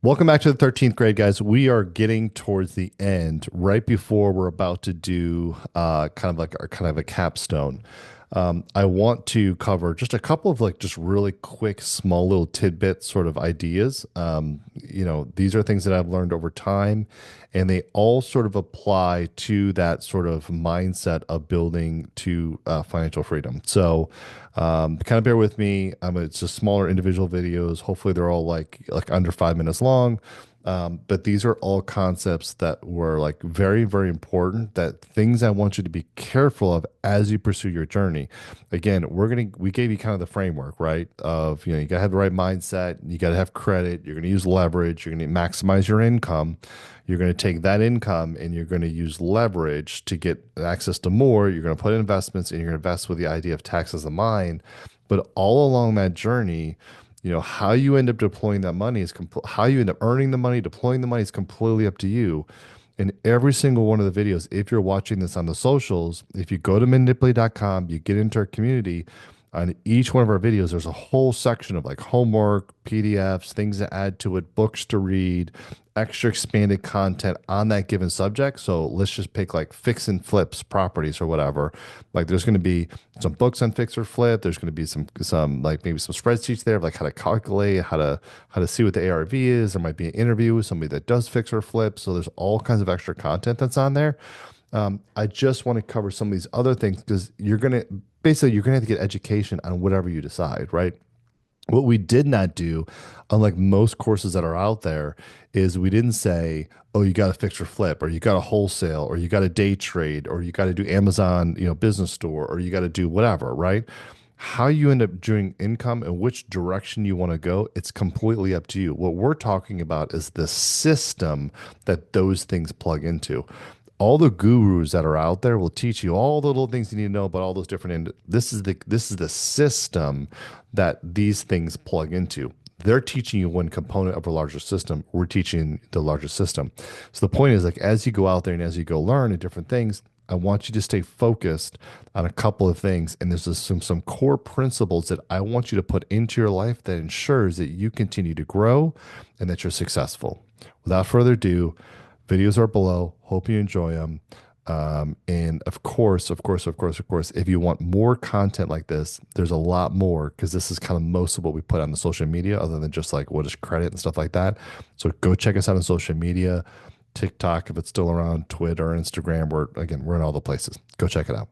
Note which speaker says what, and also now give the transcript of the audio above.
Speaker 1: Welcome back to the 13th grade, guys. We are getting towards the end, right before we're about to do kind of a capstone. I want to cover just a couple of just really quick, small little tidbits, sort of ideas. These are things that I've learned over time, and they all sort of apply to that sort of mindset of building to financial freedom. So, kind of bear with me. It's just smaller individual videos. Hopefully, they're all like under 5 minutes long. But these are all concepts that were like very, very important. That things I want you to be careful of as you pursue your journey. Again, we gave you kind of the framework, right? Of you gotta have the right mindset. You gotta have credit. You're gonna use leverage. You're gonna maximize your income. You're going to take that income and you're going to use leverage to get access to more. You're going to put in investments and you're going to invest with the idea of taxes in mind. But all along that journey, how you end up deploying that money how you end up earning the money, deploying the money is completely up to you. In every single one of the videos, if you're watching this on the socials, if you go to manipulate.com, you get into our community. On each one of our videos, there's a whole section of like homework, PDFs, things to add to it, books to read, extra expanded content on that given subject. So let's just pick like fix and flips properties or whatever. Like there's going to be some books on fix or flip. There's going to be some like maybe some spreadsheets there of like how to calculate, how to see what the ARV is. There might be an interview with somebody that does fix or flip. So there's all kinds of extra content that's on there. I just want to cover some of these other things because you're gonna have to get education on whatever you decide, right? What we did not do, unlike most courses that are out there, is we didn't say, oh, you got to fix or flip, or you got to wholesale, or you got to day trade, or you got to do Amazon, business store, or you got to do whatever, right? How you end up doing income and which direction you want to go, it's completely up to you. What we're talking about is the system that those things plug into. All the gurus that are out there will teach you all the little things you need to know about all those different. This is the system that these things plug into. They're teaching you one component of a larger system. We're teaching the larger system. So the point is, like, as you go out there and as you go learn at different things, I want you to stay focused on a couple of things. And there's just some core principles that I want you to put into your life that ensures that you continue to grow and that you're successful. Without further ado, videos are below. Hope you enjoy them. And of course, if you want more content like this, there's a lot more because this is kind of most of what we put on the social media, other than just like what is credit and stuff like that. So go check us out on social media, TikTok if it's still around, Twitter, Instagram. We're in all the places. Go check it out.